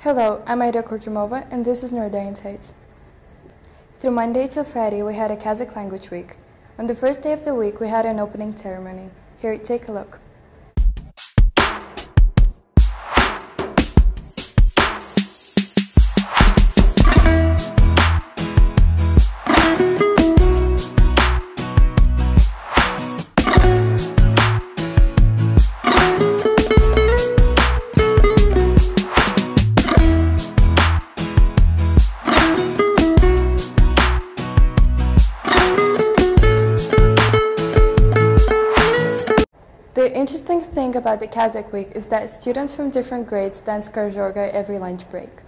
Hello, I'm Aida Korkimova, and this is Noorday Insights. Through Monday till Friday, we had a Kazakh language week. On the first day of the week, we had an opening ceremony. Here, take a look. The interesting thing about the Kazakh week is that students from different grades dance Karzhorga every lunch break.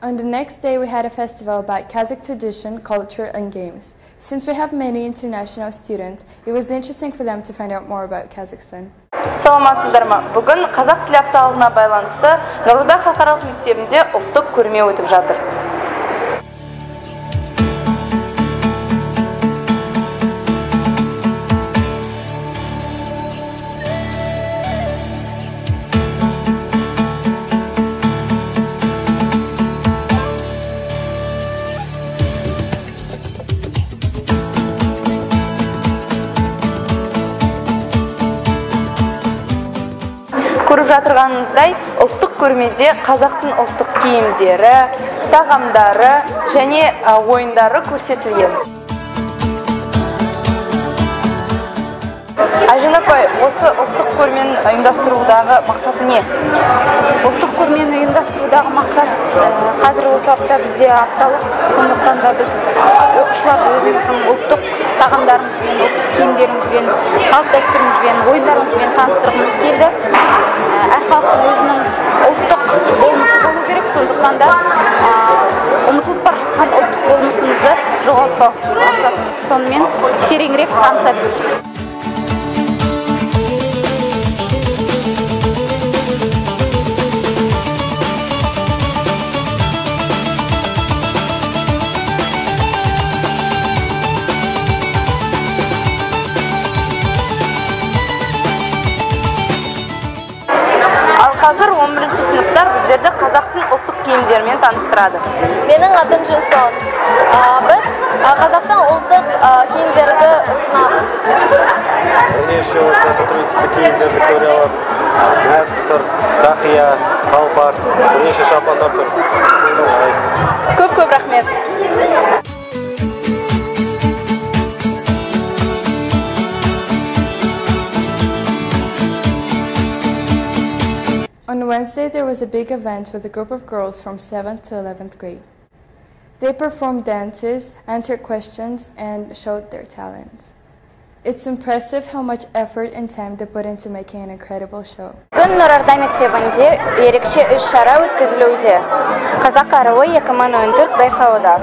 On the next day, we had a festival about Kazakh tradition, culture, and games. Since we have many international students, it was interesting for them to find out more about Kazakhstan. Саламатсыздар ма? Бүгін қазақ тілі апталығына байланысты Нұруда халықаралық мектебінде ұлттық көрме өтіп жатыр. Көріп жатырғаныңыздай, ұлттық көрмеде қазақтың ұлттық киімдері, тағамдары және ойындары көрсетілген. Айжан апай, осы ұлттық көрмені ұйымдастырудағы мақсаты не? Ұлттық көрмені ұйымдастырудағы мақсат қазір осы апта бізде апталық, сондықтан да біз оқушылар өзіміздің ұлттық тағамдарымызбен, ұлттық киімдерімізбен, салт дәстүрімізбен, ойындарымызбен таныстырғымыз келді. Әр халықтың өзінің ұлттық болмысы болу керек, сондықтан да ұмытылып бара жатқан ұлттық болмысымызды жоғалтпау мақсатымыз. Сонымен тереңірек таныса білу. Қазір 11-ші сыныптар біздерді қазақтың ұлттық киімдерімен таныстырады. Менің атым Жүнсон. Біз қазақтың ұлттық киімдерді ұсынамыз. Бірнеше осы патриотты киімдерді көре аласыз. Мәз тұр, тақия, қалпақ, бірнеше шапандар тұр. Көп рахмет. On Wednesday, there was a big event with a group of girls from 7th to 11th grade. They performed dances, answered questions, and showed their talents. It's impressive how much effort and time they put into making an incredible show. Бүгін Нұрарда мектебінде ерекше іс-шара өткізілуде. Қазақ аруы 2014 байқауында.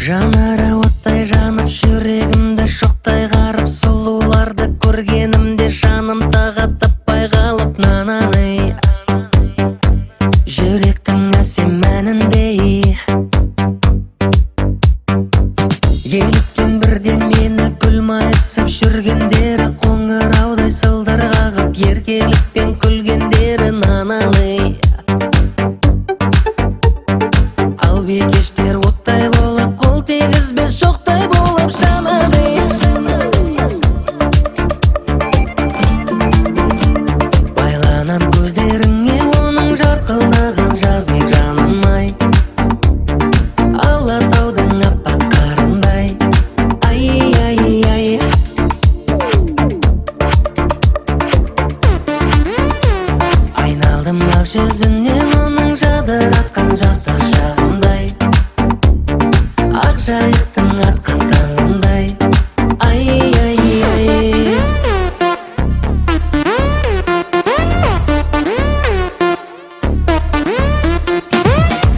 Жанары оттай жанып, жүрегімді шоқтай қарып, сұлуларды көргенімде жаным тағатып қалып, нананы жүректің әсем мәніндей еліккен бірден мені гүл майысып жүргендері, қоңыраудай сылдыр қағып еркелікпен күлгендері, нананы ал бекештер оттай болып, қол тегізбес шоқтай болып жанады. Байланам көздеріңе оның жарқылдаған жазым жаным-ай, Алатаудың аппақ қарындай. Ай-ай-ай бақытың атқан таңымдай. Ай, ай, ай.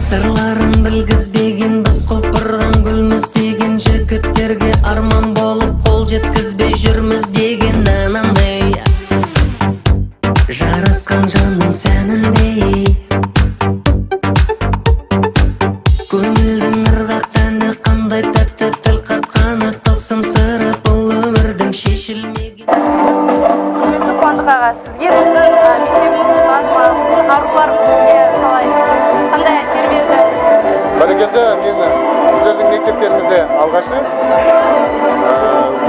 Сырларын білгізбеген біз құлпырған гүлміз деген, жігіттерге арман болып қол жеткізбей жүрміз деген анандай. Жарасқан жаным сәніндей, көңілдің ырғақтаны қандай тәтті тіл қатқаны, тылсым сыры бұл өмірдің шешілмеген. Құрметті Қуандық аға, сізге біздің мектебіміздің біздің аруларымыз сізге қалай қандай әсер берді? Бәрекелді, мен сіздердің мектептеріңізде алғаш рет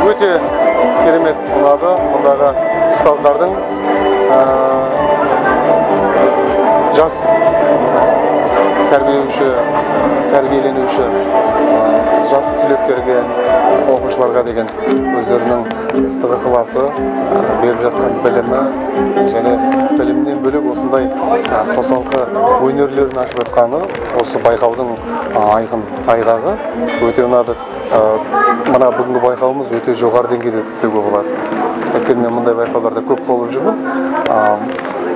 өте керемет ұнады. Мұндағы ұстаздардың жас тәрбиеленуші жас түлектерге, оқушыларға деген өздерінің ыстық ықыласы, беріп жатқан білімі және білімнен бөлек осындай қосалқы өнерлерін ашып жатқаны осы байқаудың айқын айғағы. Өте ұнады. Мына бүгінгі байқауымыз өте жоғары деңгейде өтуге болады. Өйткені мен мұндай байқауларда көп болып жүрмін.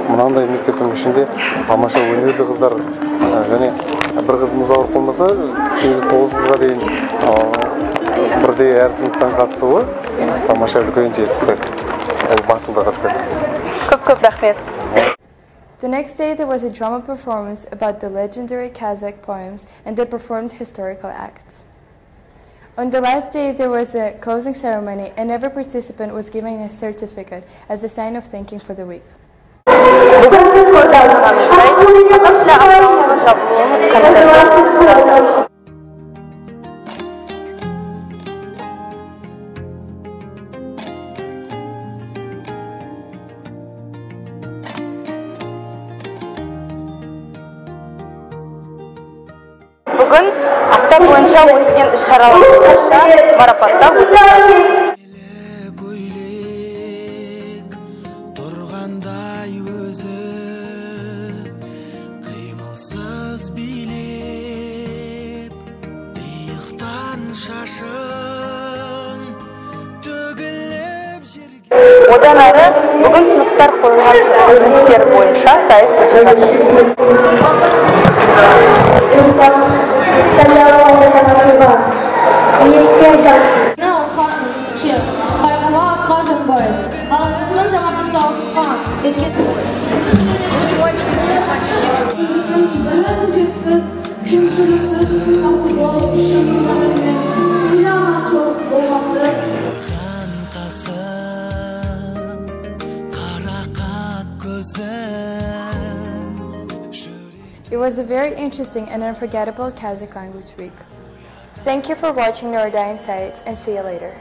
Мынандай мектептің ішінде тамаша өнерлі қыздар және бір қызымыз ауырып қалмаса 8-9 қызға дейін бірдей әр сыныптан қатысуы тамаша үлкен жетістік. Ол батылдық еткен. Көп рахмет. The next day there was a drama performance about the legendary Kazakh poems, and they performed historical acts. On the last day there was a closing ceremony, and every participant was given a certificate as a sign of thanking for the week. Бүгін сіз көріп отырғаныңыздай қазақ тілі апталығы жабылуы концерті. Бүгін апта бойынша өтілген іс-шаралар бойынша марапаттау өтті. Одан әрі бүгін сыныптар қойылған істер бойынша сайыс өтіп жатыр. It was a very interesting and unforgettable Kazakh language week. Thank you for watching Naroda Insights, and see you later.